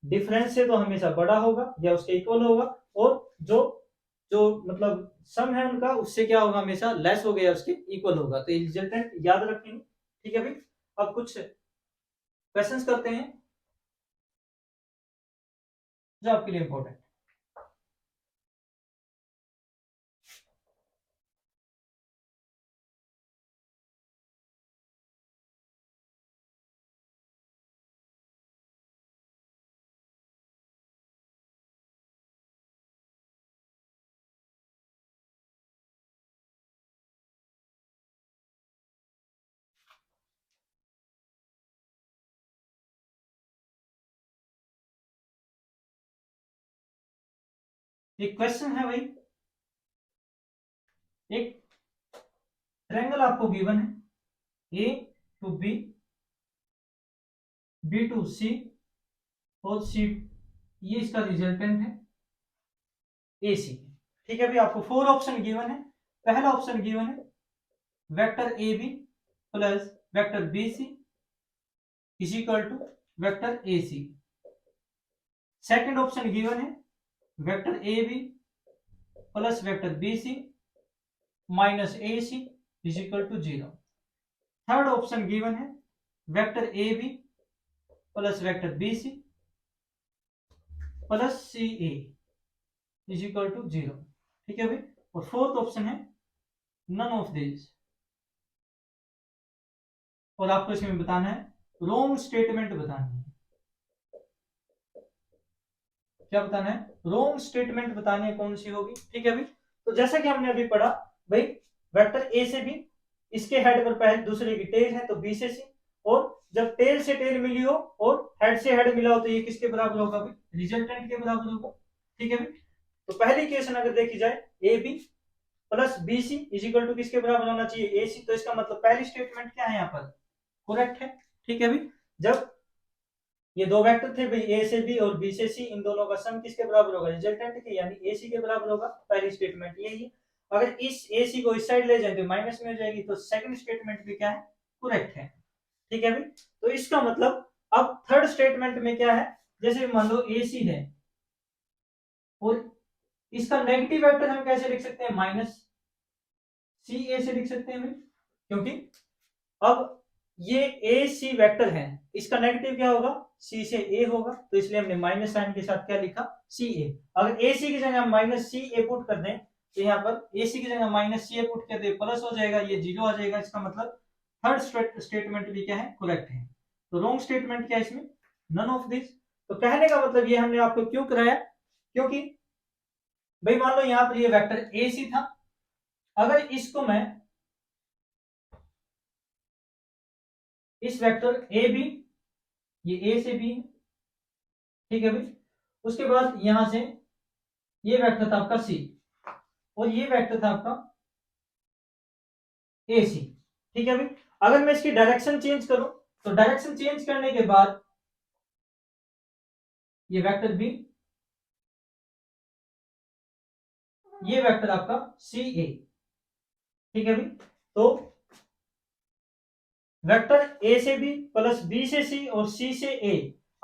डिफरेंस से तो हमेशा बड़ा होगा या उसके इक्वल होगा, और जो जो मतलब सम है उनका उससे क्या होगा, हमेशा लेस होगा या उसके इक्वल होगा। तो ये रिजल्टेंट याद रखेंगे, ठीक है भाई। अब कुछ क्वेश्चंस करते हैं जो आपके लिए इंपॉर्टेंट। एक क्वेश्चन है भाई, एक ट्रायंगल आपको गिवन है, ए टू बी, बी टू सी और सी, ये इसका रिजल्टेंट है ए सी, ठीक है भाई। आपको 4 ऑप्शन गिवन है। पहला ऑप्शन गिवन है vector A B plus vector B C is equal to vector A C. Second option given है vector A B plus vector B C minus A C is equal to 0। Third option given है vector A B plus vector B C plus C A is equal to 0, ठीक है भाई। और fourth option है none of this, और आपको इसमें बताना है रॉन्ग स्टेटमेंट बतानी है। क्या बताना है, रॉन्ग स्टेटमेंट बतानी है, कौन सी होगी, ठीक है भाई। तो जैसा कि हमने अभी पढ़ा भाई, वेक्टर ए से बी, इसके हेड पर पहले दूसरे की टेल है तो बी से सी, और जब टेल से टेल मिली हो और हेड से हेड मिला हो तो ये किसके बराबर होगा भाई, रिजल्टेंट के बराबर होगा, ठीक है भाई। तो पहली इक्वेशन अगर देखी जाए A B plus B C is equal to किसके बराबर होना चाहिए, ए सी। तो इसका मतलब पहली स्टेटमेंट क्या है यहाँ पर, करेक्ट है, ठीक है भाई। जब ये दो वेक्टर थे भाई ए से बी और बी से सी, इन दोनों का सम किसके बराबर होगा, रिजल्टेंट के, यानी ए सी के बराबर होगा। पहली स्टेटमेंट यही है। अगर इस ए सी को इस साइड ले जाए तो माइनस में हो जाएगी, तो सेकंड स्टेटमेंट भी क्या है, करेक्ट है, ठीक है भाई। तो इसका मतलब अब थर्ड स्टेटमेंट में क्या है, जैसे मान लो ए सी है और इसका नेगेटिव वेक्टर हम कैसे लिख सकते हैं, माइनस सी ए से लिख सकते हैं भाई, क्योंकि अब ये ए सी वेक्टर है, इसका नेगेटिव क्या होगा, सी से ए होगा, तो इसलिए हमने माइनस साइन के साथ क्या लिखा, सी ए। अगर ए सी की जगह हम माइनस सी ए पुट कर दें तो यहाँ पर ए सी की जगह माइनस सी ए पुट कर दे, प्लस हो जाएगा, ये 0 आ जाएगा। इसका मतलब थर्ड स्टेटमेंट भी क्या है, करेक्ट है। तो रॉन्ग स्टेटमेंट क्या है इसमें, नन ऑफ दिस। तो कहने का मतलब ये हमने आपको क्यों कराया क्योंकि भाई मान लो यहां पर ये वेक्टर ए सी था, अगर इसको मैं इस वेक्टर ए बी, ये ए से बी है, ठीक है भाई, उसके बाद यहां से ये वेक्टर था आपका सी और ये वेक्टर था आपका ए सी, ठीक है भाई। अगर मैं इसकी डायरेक्शन चेंज करूं तो डायरेक्शन चेंज करने के बाद ये वेक्टर बी, ये वेक्टर आपका सी ए, ठीक है भाई। तो वेक्टर ए से बी प्लस बी से सी और सी से ए,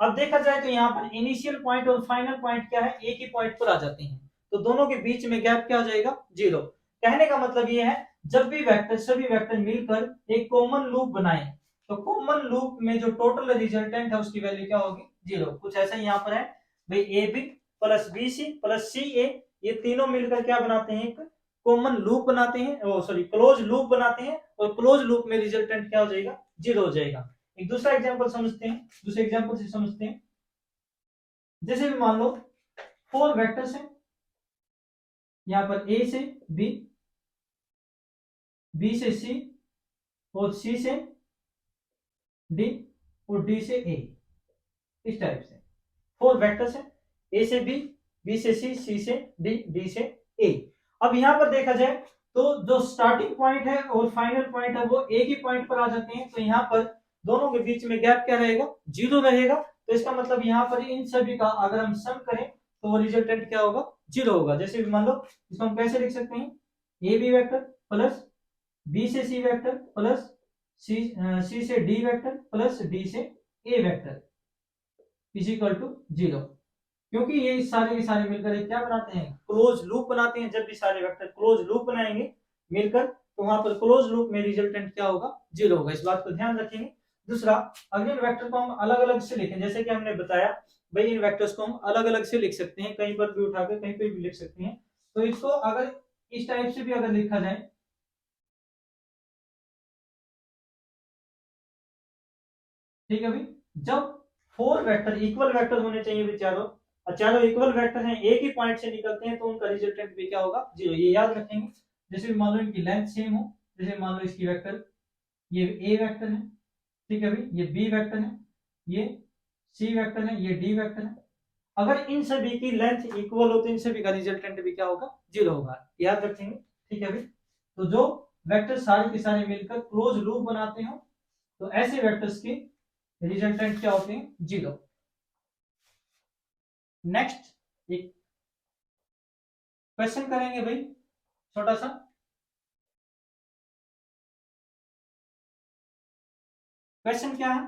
अब देखा जाए तो यहाँ पर इनिशियल पॉइंट और फाइनल पॉइंट क्या है, एक ही पॉइंट पर आ जाते हैं, तो दोनों के बीच में गैप क्या हो जाएगा, 0। कहने का मतलब ये है जब भी वेक्टर सभी वेक्टर मिलकर एक कॉमन लूप बनाए तो कॉमन लूप में जो टोटल रिजल्टेंट है उसकी वैल्यू क्या होगी, 0। कुछ ऐसा यहाँ पर है भाई, A B plus B C plus C A, ये तीनों मिलकर क्या बनाते हैं, एक कॉमन लूप बनाते हैं, सॉरी क्लोज लूप बनाते हैं, और क्लोज लूप में रिजल्टेंट क्या हो जाएगा, 0 हो जाएगा। एक दूसरा एग्जांपल समझते हैं, दूसरे एग्जांपल से समझते हैं। जैसे भी मान लो 4 वेक्टर्स हैं, यहां पर ए से बी, बी से सी और सी से डी और डी से ए, इस टाइप से 4 वेक्टर्स हैं, ए से बी, बी से सी से डी से ए। अब यहां पर देखा जाए तो जो स्टार्टिंग पॉइंट है और फाइनल पॉइंट है वो एक ही पॉइंट पर आ जाते हैं, तो यहाँ पर दोनों के बीच में गैप क्या रहेगा, 0 रहेगा। तो इसका मतलब यहाँ पर इन सभी का अगर हम सम करें तो वो रिजल्टेंट क्या होगा, 0 होगा। जैसे मान लो इसको हम कैसे लिख सकते हैं, A B vector plus B से सी वेक्टर प्लस सी से डी वेक्टर प्लस डी से ए वेक्टर इज इक्वल टू 0, क्योंकि ये सारे के सारे मिलकर एक क्या बनाते हैं, क्लोज लूप बनाते हैं। जब भी सारे वेक्टर क्लोज लूप बनाएंगे मिलकर तो वहां पर क्लोज लूप में रिजल्टेंट क्या होगा, 0 होगा। इस बात को ध्यान रखेंगे। दूसरा, अगर इन वेक्टर को हम अलग अलग से लिखें, जैसे कि हमने बताया भाई इन वेक्टर्स को हम अलग अलग से लिख सकते हैं, कहीं पर भी उठाकर कहीं पर भी लिख सकते हैं। तो इसको अगर इस टाइप से भी अगर लिखा जाए, ठीक है भाई, जब 4 वेक्टर इक्वल वेक्टर होने चाहिए विचारों, और चारों इक्वल वेक्टर हैं, एक ही पॉइंट से निकलते हैं, तो उनका रिजल्टेंट भी क्या होगा, 0। ये याद रखेंगे। जैसे मान लो इनकी लेंथ सेम हो, जैसे मान लो इसकी वेक्टर ये ए वेक्टर है, ठीक है भाई, ये बी वेक्टर है, ये सी वेक्टर है, ये डी वेक्टर है। अगर इन सभी की लेंथ इक्वल हो तो इन सभी का रिजल्टेंट भी क्या होगा, 0 होगा, याद रखेंगे, ठीक है भाई। तो जो वेक्टर सारे के सारे मिलकर क्लोज लूप बनाते हो तो ऐसे वेक्टर्स की रिजल्टेंट क्या होते हैं, 0। नेक्स्ट एक क्वेश्चन करेंगे भाई, छोटा सा। क्वेश्चन क्या है,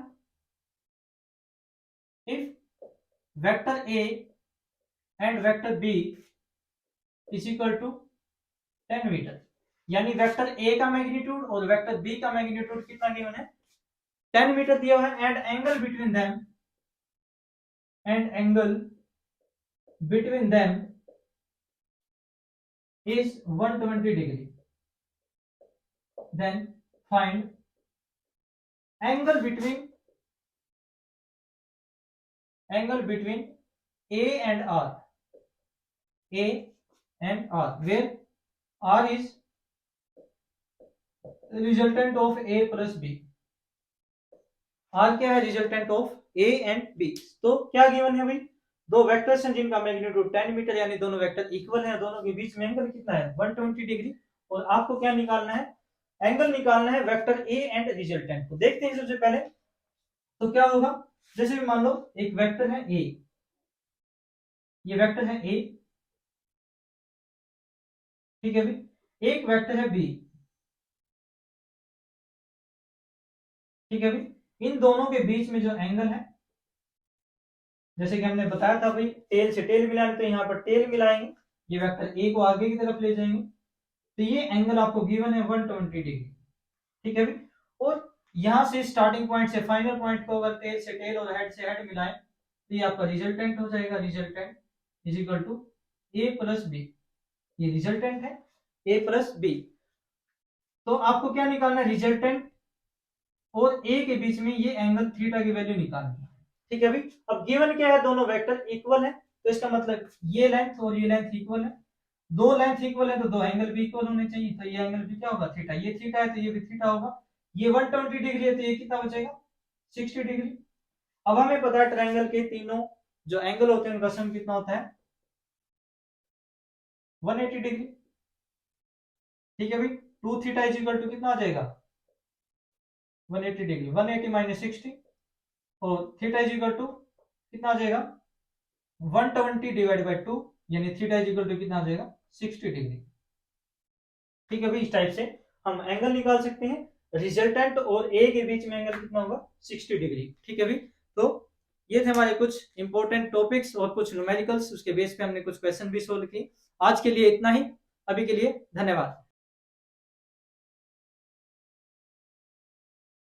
if vector A and vector B is equal to 10 metre, यानी वेक्टर ए का मैग्नीट्यूड और वेक्टर बी का मैग्नीट्यूड कितना गिवन है, 10 मीटर दिया हुआ है, and angle between them is 120 degree, then find angle between A and R, where R is resultant of A plus B। R क्या है, resultant of A and B। तो क्या गिवन है भाई, दो वेक्टर्स हैं जिनका मैग्नीट्यूड 10 मीटर, यानी दोनों वेक्टर इक्वल हैं, दोनों के बीच में एंगल कितना है, 120 डिग्री, और आपको क्या निकालना है, एंगल निकालना है वेक्टर ए एंड रिजल्टेंट को। देखते हैं सबसे पहले तो क्या होगा। जैसे भी मान लो एक वेक्टर है ए, ये वेक्टर है ए, ठीक है भाई, एक वेक्टर है बी, ठीक है भाई, इन दोनों के बीच में जो एंगल है, जैसे कि हमने बताया था भाई टेल से टेल मिलाने, तो यहाँ पर टेल मिलाएंगे, ये वेक्टर ए को आगे की तरफ ले जाएंगे, तो ये एंगल आपको गिवन है 120 डिग्री, ठीक है भाई। और यहां से स्टार्टिंग पॉइंट से फाइनल पॉइंट को अगर टेल से टेल और हेड से हेड मिलाएं तो ये आपका रिजल्टेंट हो जाएगा, resultant is equal to A plus B, ये रिजल्टेंट है ए प्लस बी। तो आपको क्या निकालना है, रिजल्टेंट और ए के बीच में ये एंगल थीटा की वैल्यू निकालनी है, ठीक है भाई। अब गिवन क्या है, दोनों वेक्टर इक्वल है, तो इसका मतलब ये लेंथ और ये लेंथ इक्वल है, दो लेंथ इक्वल है तो दो एंगल भी इक्वल होने चाहिए, तो ये एंगल भी क्या होगा थीटा, ये थीटा है तो ये भी थीटा होगा, ये 120 डिग्री है तो ये कितना बचेगा 60 डिग्री। अब हमें पता है ट्रायंगल के तीनों जो एंगल होते हैं उनका सम कितना होता है 180 डिग्री। ठीक है भाई, 2 थीटा इज इक्वल टू कितना आ जाएगा 180 डिग्री, 180 माइनस 60 और थीटा इज इक्वल टू कितना आ जाएगा 120 डिवाइड बाय 2 यानी थीटा इज इक्वल टू कितना आ जाएगा 60 डिग्री। ठीक है भाई, इस टाइप से हम एंगल निकाल सकते हैं, रिजल्टेंट और ए के बीच में एंगल कितना होगा 60 डिग्री। ठीक है भाई, तो ये थे हमारे कुछ इंपॉर्टेंट टॉपिक्स और कुछ न्यूमेरिकल्स, उसके बेस पे हमने कुछ क्वेश्चन भी सोल्व किए। आज के लिए इतना ही, अभी के लिए धन्यवाद।